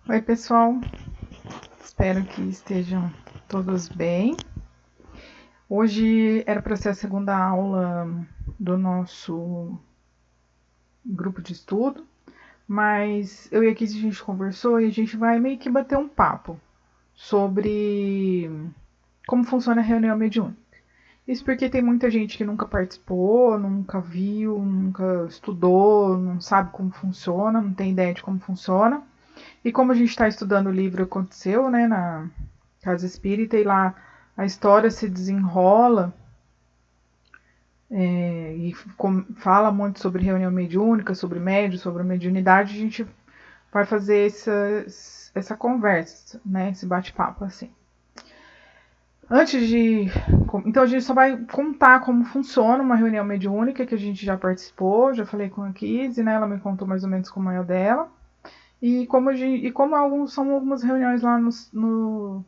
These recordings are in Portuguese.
Oi, pessoal. Espero que estejam todos bem. Hoje era para ser a segunda aula do nosso grupo de estudo, mas eu e a Kizzy a gente conversou e a gente vai meio que bater um papo sobre como funciona a reunião mediúnica. Isso porque tem muita gente que nunca participou, nunca viu, nunca estudou, não sabe como funciona, não tem ideia de como funciona. E como a gente está estudando o livro Aconteceu, né, na Casa Espírita, e lá a história se desenrola e fala muito sobre reunião mediúnica, sobre médium, sobre mediunidade, a gente vai fazer essa conversa, né, esse bate-papo assim. Antes de. Então a gente só vai contar como funciona uma reunião mediúnica que a gente já participou, já falei com a Kizzy, né? Ela me contou mais ou menos como é o dela. E como são algumas reuniões lá no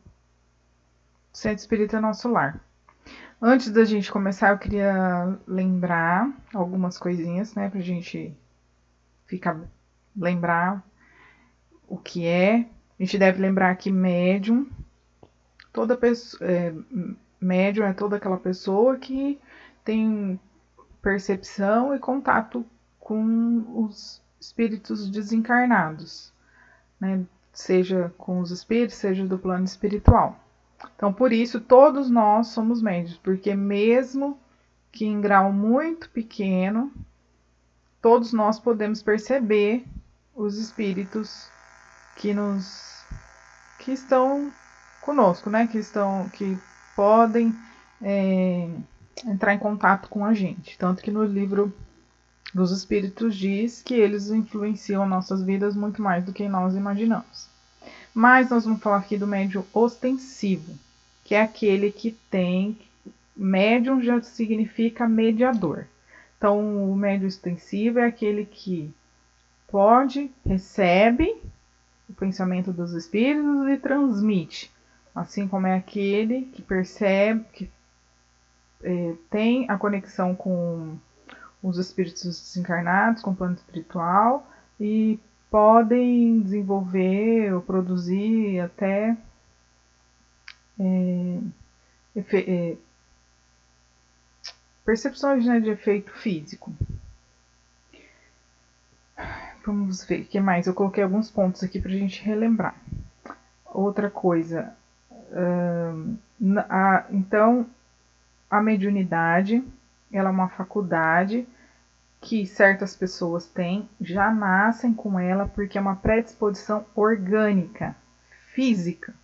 Centro Espírita Nosso Lar. Antes da gente começar, eu queria lembrar algumas coisinhas, né, pra gente lembrar o que é. A gente deve lembrar que médium, toda pessoa, médium é toda aquela pessoa que tem percepção e contato com os espíritos desencarnados, né, seja com os espíritos, seja do plano espiritual. Então, por isso, todos nós somos médios, porque mesmo que em grau muito pequeno, todos nós podemos perceber os espíritos que que estão conosco, né? Que podem entrar em contato com a gente. Tanto que no livro dos espíritos diz que eles influenciam nossas vidas muito mais do que nós imaginamos. Mas nós vamos falar aqui do médium ostensivo, que é aquele que tem. Médium já significa mediador. Então, o médium ostensivo é aquele que recebe o pensamento dos espíritos e transmite. Assim como é aquele que percebe, que tem a conexão com os espíritos desencarnados, com o plano espiritual, e podem desenvolver ou produzir até percepções, né, de efeito físico. Vamos ver o que mais. Eu coloquei alguns pontos aqui para a gente relembrar. Outra coisa. Então, a mediunidade, ela é uma faculdade que certas pessoas têm, já nascem com ela porque é uma predisposição orgânica, física.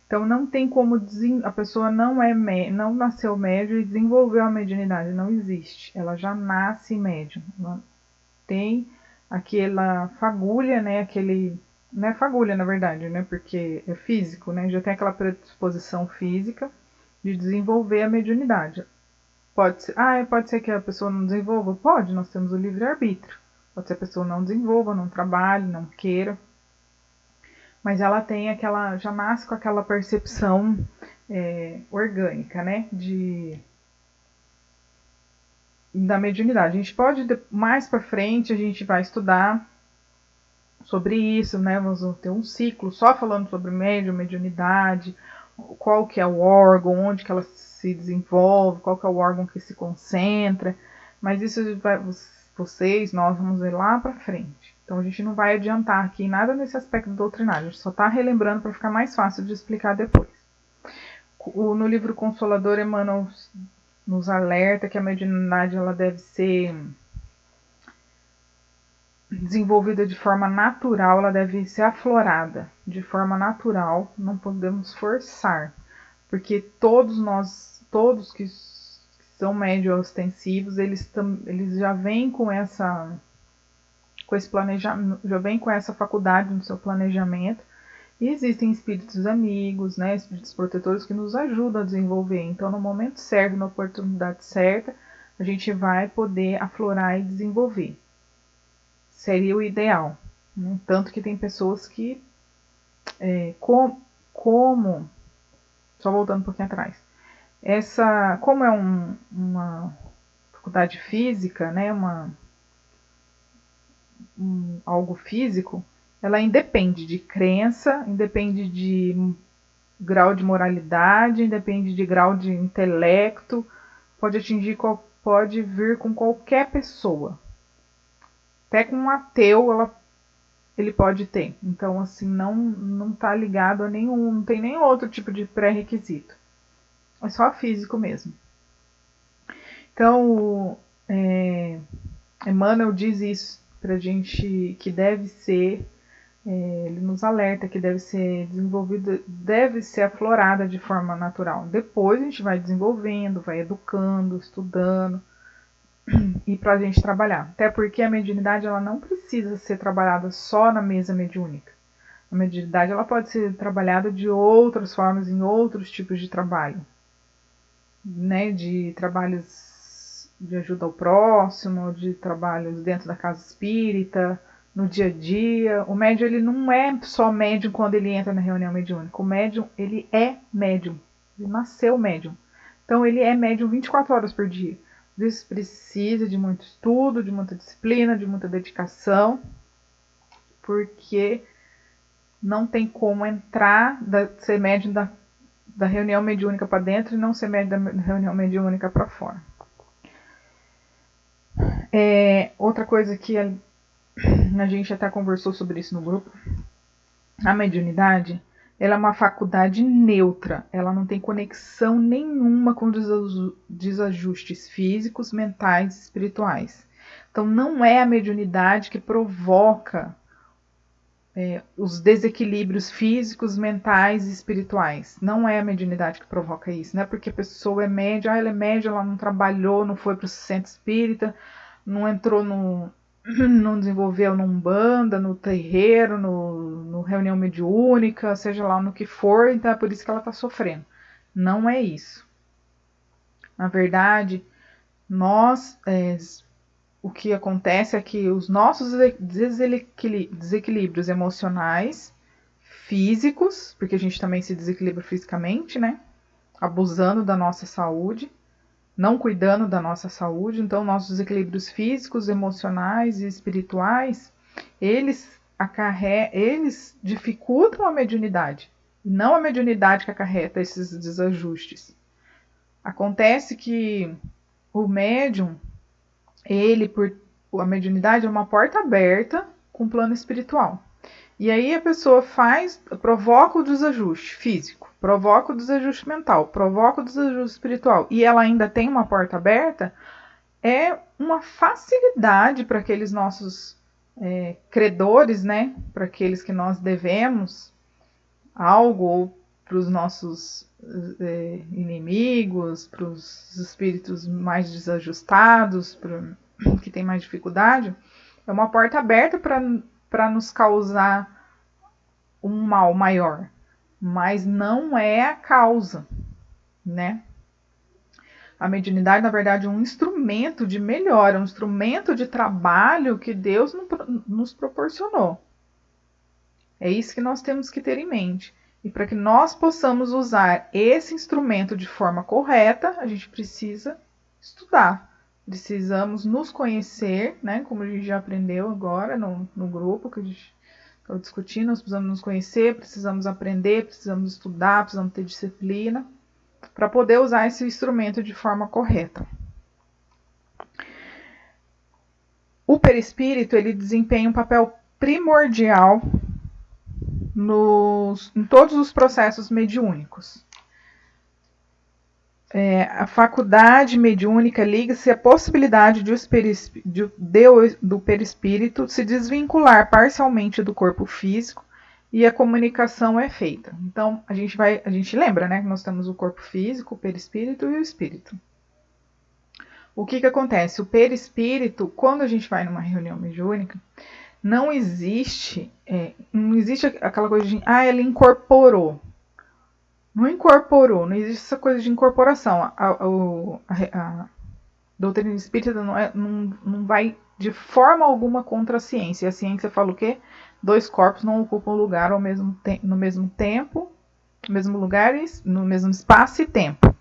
Então não tem como a pessoa não nasceu médium e desenvolveu a mediunidade, não existe. Ela já nasce médium. Ela tem aquela fagulha, né, não é fagulha na verdade, né, porque é físico, né, já tem aquela predisposição física de desenvolver a mediunidade. Pode ser que a pessoa não desenvolva? Pode, nós temos o livre-arbítrio. Pode ser que a pessoa não desenvolva, não trabalhe, não queira. Mas ela tem já nasce com aquela percepção orgânica, né, da mediunidade. A gente pode, mais para frente, a gente vai estudar sobre isso, né, vamos ter um ciclo só falando sobre mediunidade, qual que é o órgão, onde que ela se desenvolve, qual que é o órgão que se concentra, mas isso nós vamos ver lá para frente. Então a gente não vai adiantar aqui nada nesse aspecto doutrinário, a gente só está relembrando para ficar mais fácil de explicar depois. No livro Consolador, Emmanuel nos alerta que a mediunidade ela deve ser desenvolvida de forma natural, ela deve ser aflorada de forma natural, não podemos forçar, porque todos que são médios ostensivos, eles já vêm com esse planejamento, já vêm com essa faculdade no seu planejamento, e existem espíritos amigos, né, espíritos protetores que nos ajudam a desenvolver. Então, no momento certo, na oportunidade certa, a gente vai poder aflorar e desenvolver. Seria o ideal. Né? Tanto que tem pessoas que, só voltando um pouquinho atrás, como é uma faculdade física, né, algo físico, ela independe de crença, independe de grau de moralidade, independe de grau de intelecto, pode vir com qualquer pessoa. Até com um ateu ele pode ter. Então, assim, não tá ligado a nenhum, não tem nenhum outro tipo de pré-requisito. É só físico mesmo. Então, Emmanuel diz isso pra gente, que deve ser, ele nos alerta que deve ser desenvolvida, deve ser aflorada de forma natural. Depois a gente vai desenvolvendo, vai educando, estudando, e pra gente trabalhar. Até porque a mediunidade ela não precisa ser trabalhada só na mesa mediúnica. A mediunidade ela pode ser trabalhada de outras formas, em outros tipos de trabalho, né? De trabalhos de ajuda ao próximo, de trabalhos dentro da casa espírita, no dia a dia. O médium ele não é só médium quando ele entra na reunião mediúnica. O médium ele é médium. Ele nasceu médium. Então ele é médium 24 horas por dia. Isso precisa de muito estudo, de muita disciplina, de muita dedicação, porque não tem como entrar, ser médium da reunião mediúnica para dentro e não ser médium da reunião mediúnica para fora. Outra coisa que a gente até conversou sobre isso no grupo, a mediunidade ela é uma faculdade neutra, ela não tem conexão nenhuma com desajustes físicos, mentais e espirituais. Então não é a mediunidade que provoca os desequilíbrios físicos, mentais e espirituais. Não é a mediunidade que provoca isso. Não é porque a pessoa é média, ela é média, ela não trabalhou, não foi para o centro espírita, não entrou não desenvolveu no Umbanda, no terreiro, no reunião mediúnica, seja lá no que for, então é por isso que ela está sofrendo. Não é isso. Na verdade, o que acontece é que os nossos desequilíbrios emocionais, físicos, porque a gente também se desequilibra fisicamente, né? Abusando da nossa saúde, não cuidando da nossa saúde. Então, nossos desequilíbrios físicos, emocionais e espirituais, eles dificultam a mediunidade. Não a mediunidade que acarreta esses desajustes. Acontece que o médium, a mediunidade é uma porta aberta com o plano espiritual. E aí a pessoa provoca o desajuste físico, provoca o desajuste mental, provoca o desajuste espiritual, e ela ainda tem uma porta aberta, é uma facilidade para aqueles nossos credores, né? Para aqueles que nós devemos algo, ou para os nossos inimigos, para os espíritos mais desajustados, que tem mais dificuldade, é uma porta aberta para nos causar um mal maior, mas não é a causa, né? A mediunidade, na verdade, é um instrumento de melhora, um instrumento de trabalho que Deus nos proporcionou. É isso que nós temos que ter em mente. E para que nós possamos usar esse instrumento de forma correta, a gente precisa estudar. Precisamos nos conhecer, né? Como a gente já aprendeu agora no grupo que a gente está discutindo, nós precisamos nos conhecer, precisamos aprender, precisamos estudar, precisamos ter disciplina para poder usar esse instrumento de forma correta. O perispírito ele desempenha um papel primordial em todos os processos mediúnicos. A faculdade mediúnica liga-se à possibilidade do perispírito se desvincular parcialmente do corpo físico e a comunicação é feita. Então, a gente lembra, né, que nós temos o corpo físico, o perispírito e o espírito. O que acontece? O perispírito, quando a gente vai numa reunião mediúnica, não existe aquela coisa de, ele incorporou. Não incorporou, não existe essa coisa de incorporação. A doutrina espírita não vai de forma alguma contra a ciência. A ciência fala o quê? 2 corpos não ocupam lugar no mesmo tempo, no mesmo lugar, no mesmo espaço e tempo.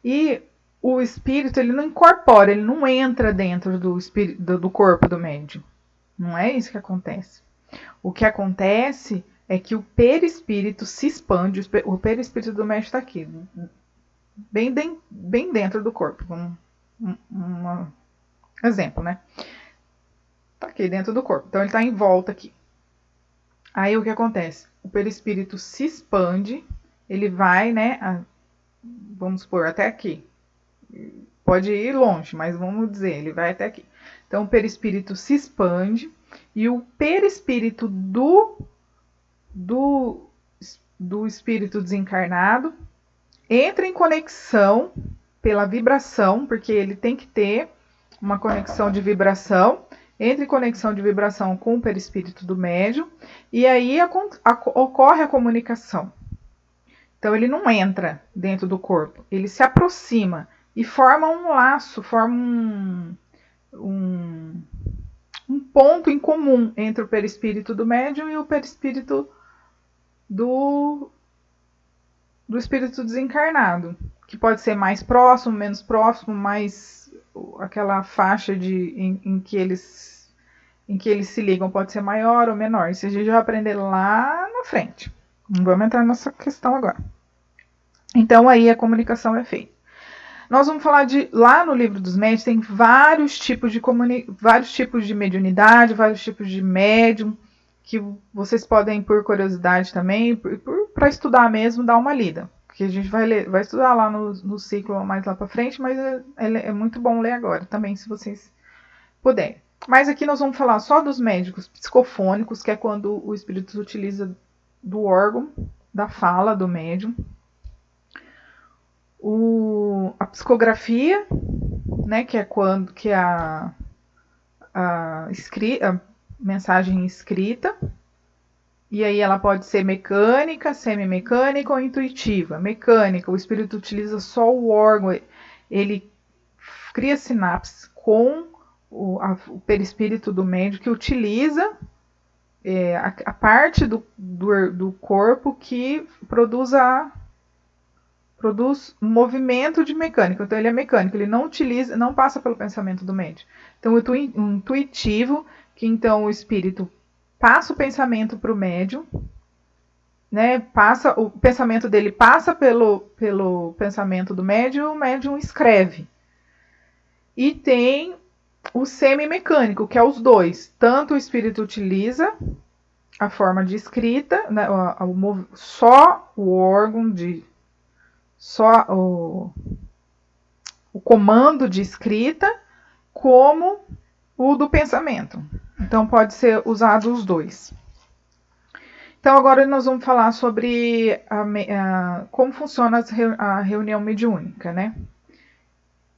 E o espírito ele não incorpora, ele não entra dentro do corpo do médium. Não é isso que acontece. O que acontece é que o perispírito se expande, o perispírito do médium está aqui, bem dentro do corpo. Um exemplo, né? Tá aqui dentro do corpo. Então ele está em volta aqui. Aí o que acontece? O perispírito se expande, ele vai, né? Vamos supor, até aqui. Pode ir longe, mas vamos dizer, ele vai até aqui. Então o perispírito se expande e o perispírito do espírito desencarnado entra em conexão pela vibração, porque ele tem que ter uma conexão de vibração, entra em conexão de vibração com o perispírito do médium, e aí ocorre a comunicação. Então ele não entra dentro do corpo, ele se aproxima e forma um laço, forma um ponto em comum entre o perispírito do médium e o perispírito do espírito desencarnado, que pode ser mais próximo, menos próximo, mais aquela faixa em que eles se ligam pode ser maior ou menor. Isso a gente vai aprender lá na frente. Não vamos entrar nessa questão agora. Então aí a comunicação é feita. Nós vamos falar lá no livro dos médiuns tem vários tipos de mediunidade, vários tipos de médium, que vocês podem, por curiosidade também, para estudar mesmo, dar uma lida. Porque a gente vai estudar lá no ciclo mais lá para frente, mas é muito bom ler agora também, se vocês puderem. Mas aqui nós vamos falar só dos médicos psicofônicos, que é quando o espírito utiliza do órgão, da fala do médium. A psicografia, né, que é quando que a mensagem escrita, e aí ela pode ser mecânica, semimecânica ou intuitiva. Mecânica, o espírito utiliza só o órgão, ele cria sinapses com o perispírito do médium, que utiliza a parte do corpo que produz movimento de mecânica. Então ele é mecânico, ele não passa pelo pensamento do médium. Então o intuitivo, que então o espírito passa o pensamento para o médium, né? O pensamento dele passa pelo pensamento do médium, e o médium escreve. E tem o semimecânico, que é os dois. Tanto o espírito utiliza a forma de escrita, né? Só o órgão só o comando de escrita, como o do pensamento. Então pode ser usado os dois. Então agora nós vamos falar sobre como funciona a reunião mediúnica, né?